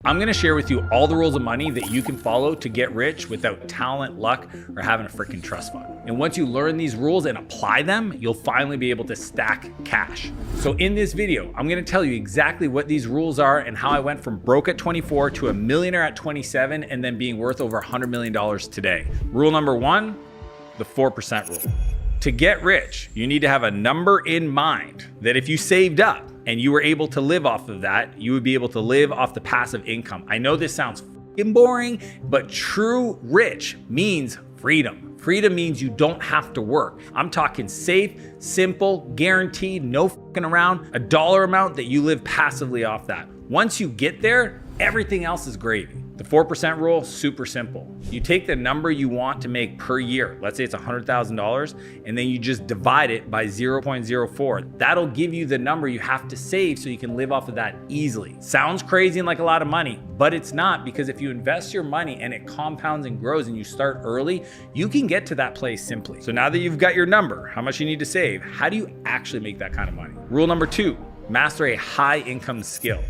I'm gonna share with you all the rules of money that you can follow to get rich without talent, luck, or having a freaking trust fund. And once you learn these rules and apply them, you'll finally be able to stack cash. So in this video, I'm gonna tell you exactly what these rules are and how I went from broke at 24 to a millionaire at 27 and then being worth over $100 million today. Rule number one, the 4% rule. To get rich, you need to have a number in mind that if you saved up and you were able to live off of that, you would be able to live off the passive income. I know this sounds f***ing boring, but true rich means freedom. Freedom means you don't have to work. I'm talking safe, simple, guaranteed, no f***ing around, a dollar amount that you live passively off that. Once you get there, everything else is gravy. The 4% rule, super simple. You take the number you want to make per year. Let's say it's $100,000, and then you just divide it by 0.04. That'll give you the number you have to save so you can live off of that easily. Sounds crazy and like a lot of money, but it's not, because if you invest your money and it compounds and grows and you start early, you can get to that place simply. So now that you've got your number, how much you need to save, how do you actually make that kind of money? Rule number two, master a high income skill.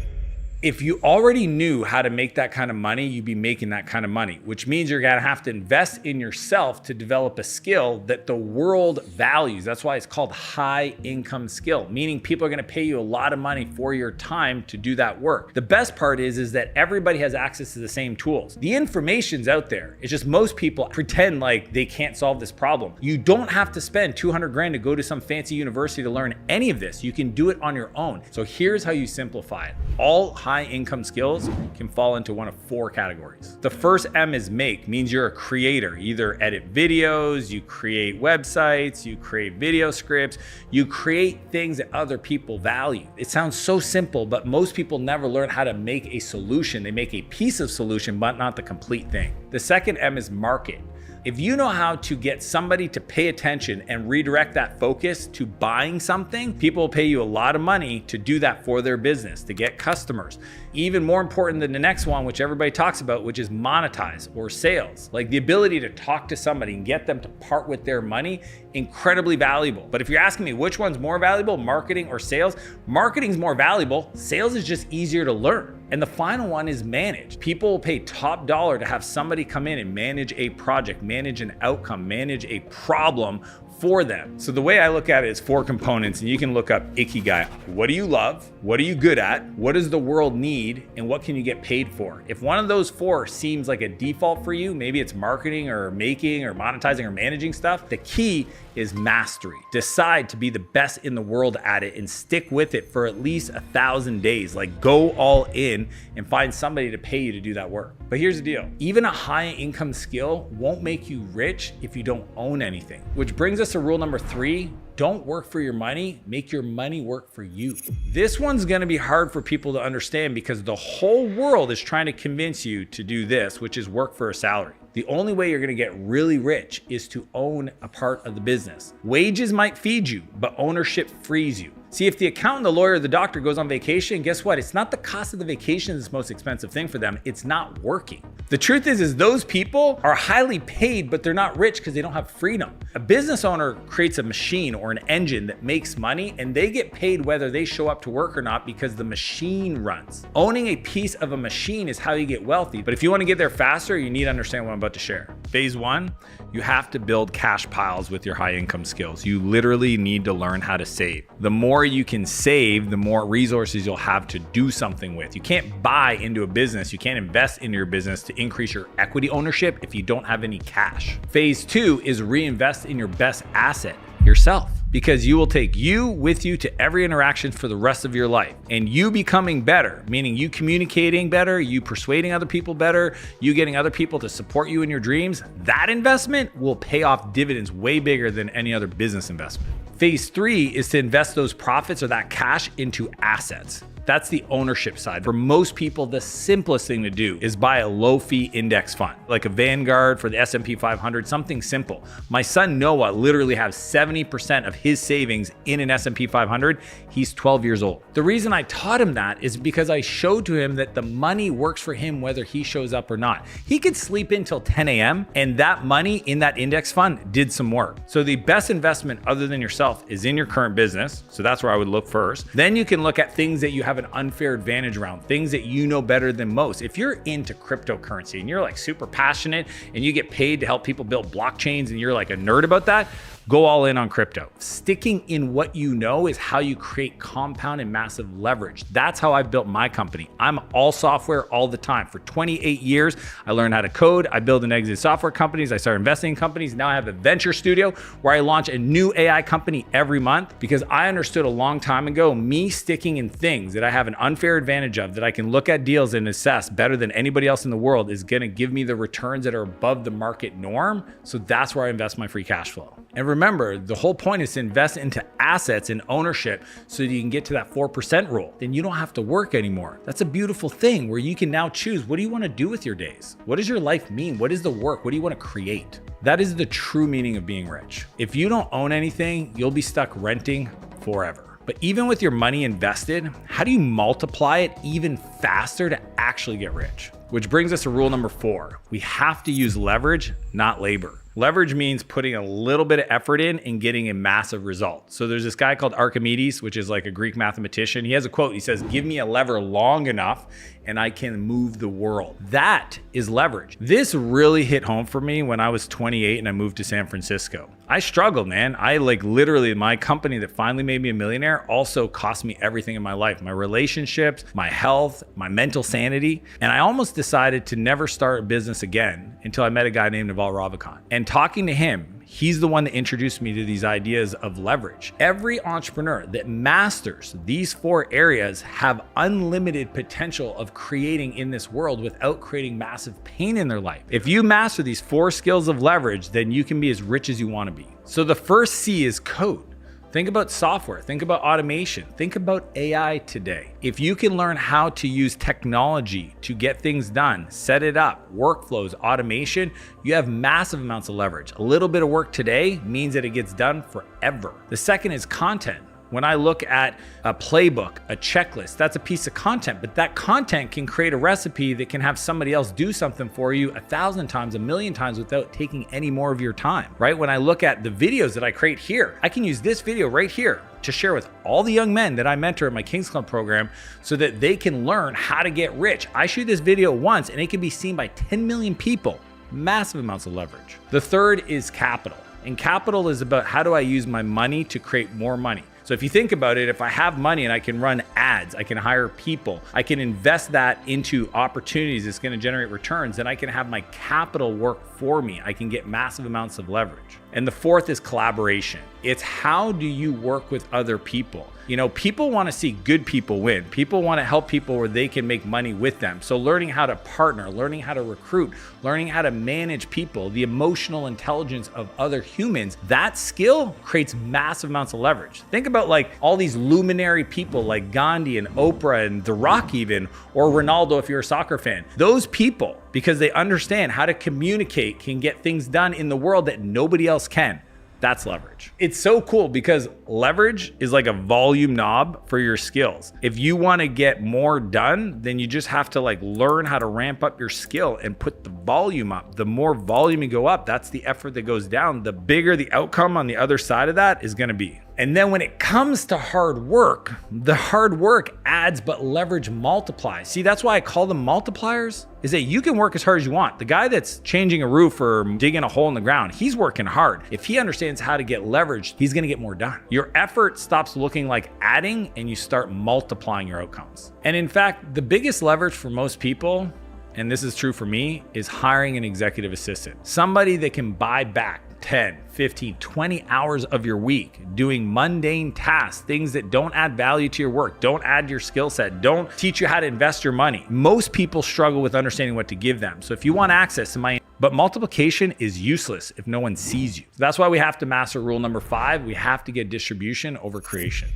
If you already knew how to make that kind of money, you'd be making that kind of money, which means you're gonna have to invest in yourself to develop a skill that the world values. That's why it's called high income skill, meaning people are gonna pay you a lot of money for your time to do that work. The best part is that everybody has access to the same tools. The information's out there. It's just most people pretend like they can't solve this problem. You don't have to spend 200 grand to go to some fancy university to learn any of this. You can do it on your own. So here's how you simplify it. All high income skills can fall into one of four categories. The first M is make, means you're a creator. You either edit videos, you create websites, you create video scripts, you create things that other people value. It sounds so simple, but most people never learn how to make a solution. They make a piece of solution, but not the complete thing. The second M is market. If you know how to get somebody to pay attention and redirect that focus to buying something, people will pay you a lot of money to do that for their business, to get customers. Even more important than the next one, which everybody talks about, which is monetize or sales. Like the ability to talk to somebody and get them to part with their money, incredibly valuable. But if you're asking me which one's more valuable, marketing or sales, marketing's more valuable. Sales is just easier to learn. And the final one is manage. People will pay top dollar to have somebody come in and manage a project, manage an outcome, manage a problem for them. So the way I look at it is four components, and you can look up Ikigai. What do you love? What are you good at? What does the world need? And what can you get paid for? If one of those four seems like a default for you, maybe it's marketing or making or monetizing or managing stuff, the key is mastery. Decide to be the best in the world at it and stick with it for at least 1,000 days. Like go all in and find somebody to pay you to do that work. But here's the deal. Even a high income skill won't make you rich if you don't own anything. Which brings us to rule number three. Don't work for your money, make your money work for you. This one's gonna be hard for people to understand because the whole world is trying to convince you to do this, which is work for a salary. The only way you're gonna get really rich is to own a part of the business. Wages might feed you, but ownership frees you. See, if the accountant, the lawyer, the doctor goes on vacation, guess what? It's not the cost of the vacation that's the most expensive thing for them. It's not working. The truth is those people are highly paid, but they're not rich because they don't have freedom. A business owner creates a machine or an engine that makes money, and they get paid whether they show up to work or not because the machine runs. Owning a piece of a machine is how you get wealthy. But if you want to get there faster, you need to understand what I'm about to share. Phase one, you have to build cash piles with your high income skills. You literally need to learn how to save. The more you can save, the more resources you'll have to do something with. You can't buy into a business. You can't invest into your business to increase your equity ownership if you don't have any cash. Phase two is reinvest in your best asset, yourself, because you will take you with you to every interaction for the rest of your life. And you becoming better, meaning you communicating better, you persuading other people better, you getting other people to support you in your dreams, that investment will pay off dividends way bigger than any other business investment. Phase three is to invest those profits or that cash into assets. That's the ownership side. For most people, the simplest thing to do is buy a low-fee index fund, like a Vanguard for the S&P 500, something simple. My son Noah literally has 70% of his savings in an S&P 500. He's 12 years old. The reason I taught him that is because I showed to him that the money works for him whether he shows up or not. He could sleep until 10 a.m. and that money in that index fund did some work. So the best investment other than yourself is in your current business. So that's where I would look first. Then you can look at things that you have have an unfair advantage around, things that you know better than most. If you're into cryptocurrency and you're like super passionate and you get paid to help people build blockchains and you're like a nerd about that, go all in on crypto. Sticking in what you know is how you create compound and massive leverage. That's how I built my company. I'm all software all the time. For 28 years, I learned how to code. I build and exit software companies. I started investing in companies. Now I have a venture studio where I launch a new AI company every month because I understood a long time ago, me sticking in things that I have an unfair advantage of, that I can look at deals and assess better than anybody else in the world, is gonna give me the returns that are above the market norm. So that's where I invest my free cash flow. And remember, the whole point is to invest into assets and ownership so that you can get to that 4% rule. Then you don't have to work anymore. That's a beautiful thing where you can now choose, what do you want to do with your days? What does your life mean? What is the work? What do you want to create? That is the true meaning of being rich. If you don't own anything, you'll be stuck renting forever. But even with your money invested, how do you multiply it even faster to actually get rich? Which brings us to rule number 4. We have to use leverage, not labor. Leverage means putting a little bit of effort in and getting a massive result. So there's this guy called Archimedes, which is like a Greek mathematician. He has a quote. He says, "Give me a lever long enough and I can move the world." That is leverage. This really hit home for me when I was 28 and I moved to San Francisco. I struggled, man. I literally, my company that finally made me a millionaire also cost me everything in my life, my relationships, my health, my mental sanity. And I almost decided to never start a business again until I met a guy named Naval Ravikant. And talking to him, he's the one that introduced me to these ideas of leverage. Every entrepreneur that masters these 4 areas have unlimited potential of creating in this world without creating massive pain in their life. If you master these 4 skills of leverage, then you can be as rich as you want to be. So the first C is code. Think about software, think about automation, think about AI today. If you can learn how to use technology to get things done, set it up, workflows, automation, you have massive amounts of leverage. A little bit of work today means that it gets done forever. The second is content. When I look at a playbook, a checklist, that's a piece of content, but that content can create a recipe that can have somebody else do something for you 1,000 times, 1,000,000 times without taking any more of your time, right? When I look at the videos that I create here, I can use this video right here to share with all the young men that I mentor in my Kings Club program so that they can learn how to get rich. I shoot this video once and it can be seen by 10 million people, massive amounts of leverage. The third is capital. And capital is about how do I use my money to create more money. So if you think about it, if I have money and I can run ads, I can hire people, I can invest that into opportunities that's going to generate returns, then I can have my capital work for me. I can get massive amounts of leverage. And the fourth is collaboration. It's how do you work with other people? You know, people want to see good people win. People want to help people where they can make money with them. So learning how to partner, learning how to recruit, learning how to manage people, the emotional intelligence of other humans, that skill creates massive amounts of leverage. Think about like all these luminary people like Gandhi and Oprah and The Rock even, or Ronaldo if you're a soccer fan. Those people, because they understand how to communicate, can get things done in the world that nobody else can. That's leverage. It's so cool because leverage is like a volume knob for your skills. If you want to get more done, then you just have to like learn how to ramp up your skill and put the volume up. The more volume you go up, that's the effort that goes down. The bigger the outcome on the other side of that is going to be. And then when it comes to hard work, the hard work adds, but leverage multiplies. See, that's why I call them multipliers, is that you can work as hard as you want. The guy that's changing a roof or digging a hole in the ground, he's working hard. If he understands how to get leverage, he's gonna get more done. Your effort stops looking like adding and you start multiplying your outcomes. And in fact, the biggest leverage for most people, and this is true for me, is hiring an executive assistant. Somebody that can buy back 10, 15, 20 hours of your week doing mundane tasks, things that don't add value to your work, don't add your skill set, don't teach you how to invest your money. Most people struggle with understanding what to give them. So if you want access to but multiplication is useless if no one sees you. That's why we have to master rule number 5. We have to get distribution over creation.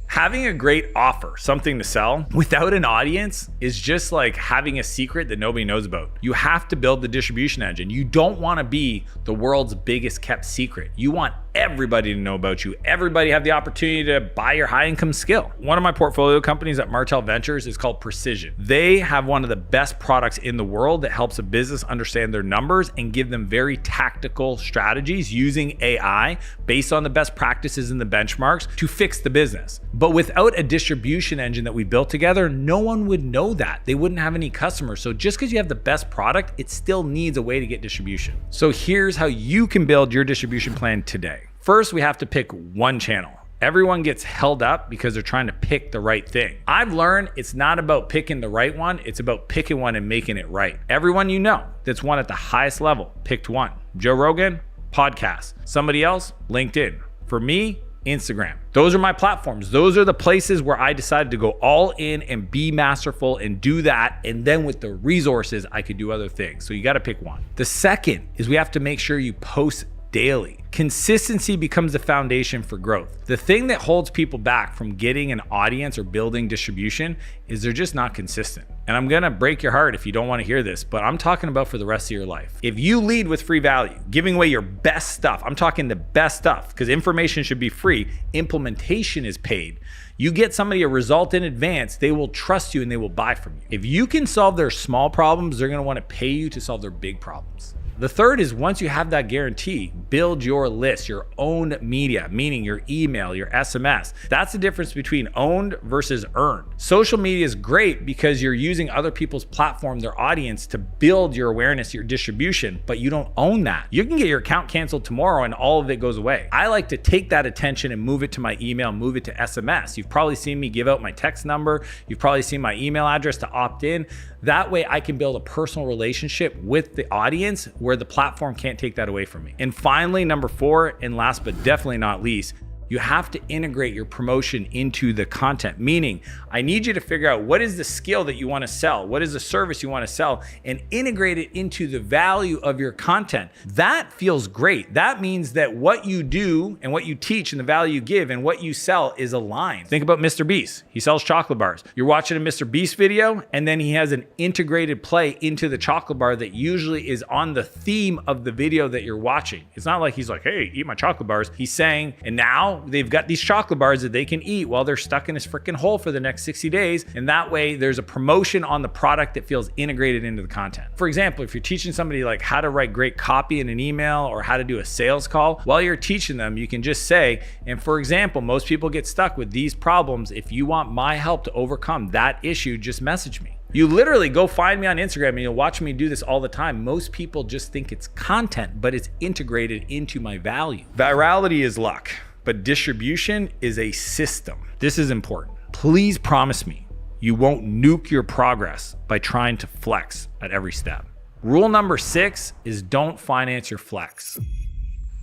Having a great offer, something to sell, without an audience is just like having a secret that nobody knows about. You have to build the distribution engine. You don't want to be the world's biggest kept secret. You want everybody to know about you. Everybody have the opportunity to buy your high income skill. One of my portfolio companies at Martell Ventures is called Precision. They have one of the best products in the world that helps a business understand their numbers and give them very tactical strategies using AI based on the best practices and the benchmarks to fix the business. But without a distribution engine that we built together, no one would know that. They wouldn't have any customers. So just because you have the best product, it still needs a way to get distribution. So here's how you can build your distribution plan today. First, we have to pick one channel. Everyone gets held up because they're trying to pick the right thing. I've learned it's not about picking the right one, it's about picking one and making it right. Everyone you know that's won at the highest level picked one. Joe Rogan, podcast. Somebody else, LinkedIn. For me, Instagram. Those are my platforms. Those are the places where I decided to go all in and be masterful and do that. And then with the resources, I could do other things. So you got to pick one. The second is we have to make sure you post daily. Consistency becomes the foundation for growth. The thing that holds people back from getting an audience or building distribution is they're just not consistent. And I'm gonna break your heart if you don't want to hear this, but I'm talking about for the rest of your life. If you lead with free value, giving away your best stuff, I'm talking the best stuff, because information should be free, implementation is paid. You get somebody a result in advance, they will trust you and they will buy from you. If you can solve their small problems, they're gonna want to pay you to solve their big problems. The third is once you have that guarantee, build your list, your own media, meaning your email, your SMS. That's the difference between owned versus earned. Social media is great because you're using other people's platform, their audience, to build your awareness, your distribution, but you don't own that. You can get your account canceled tomorrow and all of it goes away. I like to take that attention and move it to my email, move it to SMS. You've probably seen me give out my text number. You've probably seen my email address to opt in. That way I can build a personal relationship with the audience where the platform can't take that away from me. And finally, number 4, and last but definitely not least, you have to integrate your promotion into the content, meaning I need you to figure out what is the skill that you want to sell, what is the service you want to sell, and integrate it into the value of your content. That feels great. That means that what you do and what you teach and the value you give and what you sell is aligned. Think about Mr. Beast. He sells chocolate bars. You're watching a Mr. Beast video, and then he has an integrated play into the chocolate bar that usually is on the theme of the video that you're watching. It's not like he's like, hey, eat my chocolate bars. He's saying, and now they've got these chocolate bars that they can eat while they're stuck in this freaking hole for the next 60 days. And that way there's a promotion on the product that feels integrated into the content. For example, if you're teaching somebody like how to write great copy in an email or how to do a sales call, while you're teaching them, you can just say, and for example, most people get stuck with these problems. If you want my help to overcome that issue, just message me. You literally go find me on Instagram and you'll watch me do this all the time. Most people just think it's content, but it's integrated into my value. Virality is luck, but distribution is a system. This is important. Please promise me you won't nuke your progress by trying to flex at every step. Rule number 6 is don't finance your flex.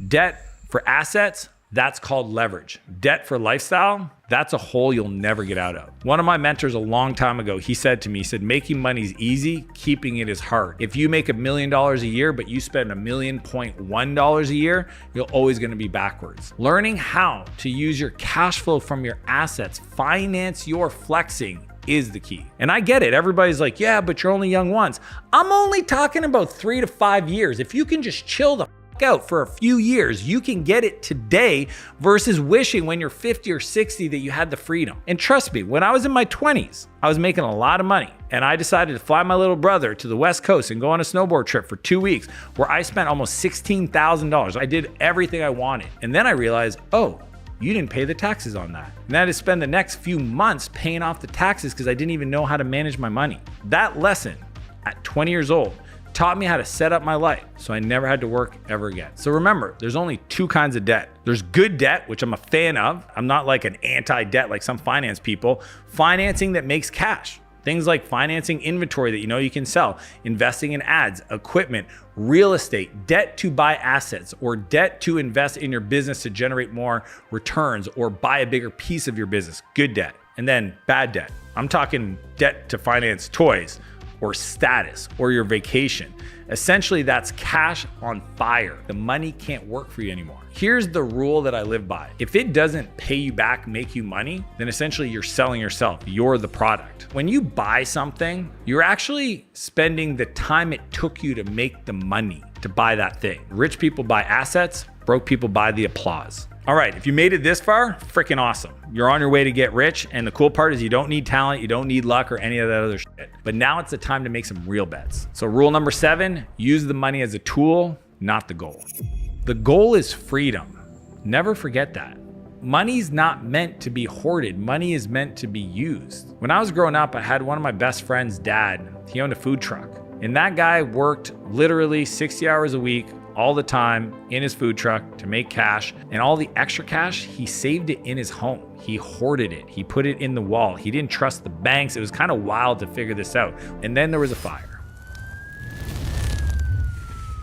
Debt for assets, that's called leverage. Debt for lifestyle, that's a hole you'll never get out of. One of my mentors a long time ago, he said to me, he said, making money is easy, keeping it is hard. If you make $1 million a year, but you spend $1.1 million a year, you're always gonna be backwards. Learning how to use your cash flow from your assets, finance your flexing, is the key. And I get it. Everybody's like, yeah, but you're only young once. I'm only talking about 3 to 5 years. If you can just chill the out for a few years, you can get it today versus wishing when you're 50 or 60 that you had the freedom. And trust me, when I was in my 20s, I was making a lot of money and I decided to fly my little brother to the West Coast and go on a snowboard trip for 2 weeks where I spent almost $16,000. I did everything I wanted. And then I realized, oh, you didn't pay the taxes on that. And I had to spend the next few months paying off the taxes because I didn't even know how to manage my money. That lesson at 20 years old taught me how to set up my life so I never had to work ever again. So remember, there's only 2 kinds of debt. There's good debt, which I'm a fan of. I'm not like an anti-debt like some finance people. Financing that makes cash. Things like financing inventory that you know you can sell, investing in ads, equipment, real estate, debt to buy assets, or debt to invest in your business to generate more returns or buy a bigger piece of your business. Good debt. And then bad debt. I'm talking debt to finance toys, or status, or your vacation. Essentially, that's cash on fire. The money can't work for you anymore. Here's the rule that I live by. If it doesn't pay you back, make you money, then essentially you're selling yourself. You're the product. When you buy something, you're actually spending the time it took you to make the money. to buy that thing. Rich people buy assets, broke people buy the applause. All right, if you made it this far, freaking awesome. You're on your way to get rich, and the cool part is you don't need talent, you don't need luck or any of that other shit. But now it's the time to make some real bets. So rule number 7, use the money as a tool, not the goal. The goal is freedom. Never forget that. Money's not meant to be hoarded. Money is meant to be used. When I was growing up, I had one of my best friend's dad. He owned a food truck. And that guy worked literally 60 hours a week, all the time in his food truck to make cash. And all the extra cash, he saved it in his home. He hoarded it. He put it in the wall. He didn't trust the banks. It was kind of wild to figure this out. And then there was a fire.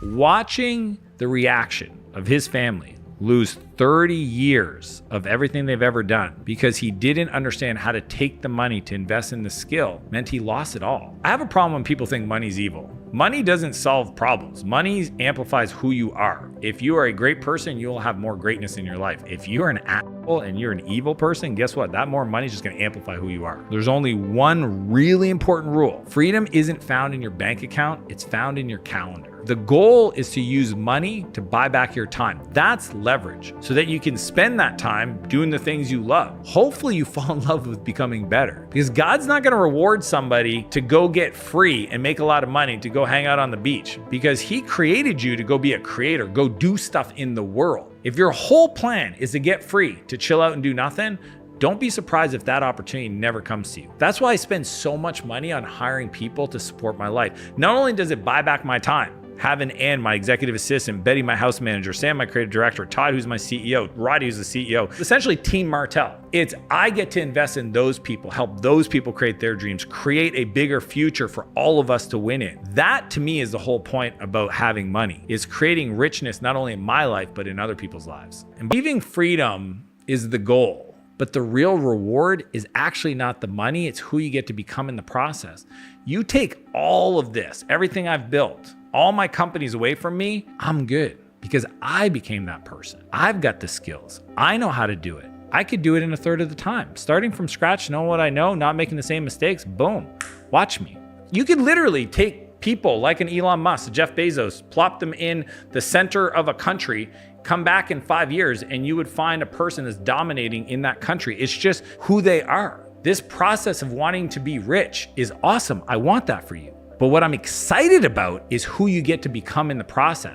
Watching the reaction of his family lose 30 years of everything they've ever done because he didn't understand how to take the money to invest in the skill meant he lost it all. I have a problem when people think money's evil. Money doesn't solve problems. Money amplifies who you are. If you are a great person, you'll have more greatness in your life. If you're an asshole and you're an evil person, guess what? That more money is just going to amplify who you are. There's only one really important rule. Freedom isn't found in your bank account. It's found in your calendar. The goal is to use money to buy back your time. That's leverage so that you can spend that time doing the things you love. Hopefully you fall in love with becoming better because God's not going to reward somebody to go get free and make a lot of money to go hang out on the beach because he created you to go be a creator, go do stuff in the world. If your whole plan is to get free, to chill out and do nothing, don't be surprised if that opportunity never comes to you. That's why I spend so much money on hiring people to support my life. Not only does it buy back my time, having Ann, my executive assistant, Betty, my house manager, Sam, my creative director, Todd, who's my CEO, Roddy, who's the CEO, essentially Team Martell. It's I get to invest in those people, help those people create their dreams, create a bigger future for all of us to win in. That to me is the whole point about having money, is creating richness not only in my life, but in other people's lives. And achieving freedom is the goal. But the real reward is actually not the money, it's who you get to become in the process. You take all of this, everything I've built, all my companies away from me, I'm good because I became that person. I've got the skills. I know how to do it. I could do it in a third of the time. Starting from scratch, knowing what I know, not making the same mistakes, boom, watch me. You could literally take people like an Elon Musk, Jeff Bezos, plop them in the center of a country, come back in 5 years, and you would find a person that's dominating in that country. It's just who they are. This process of wanting to be rich is awesome. I want that for you. But what I'm excited about is who you get to become in the process.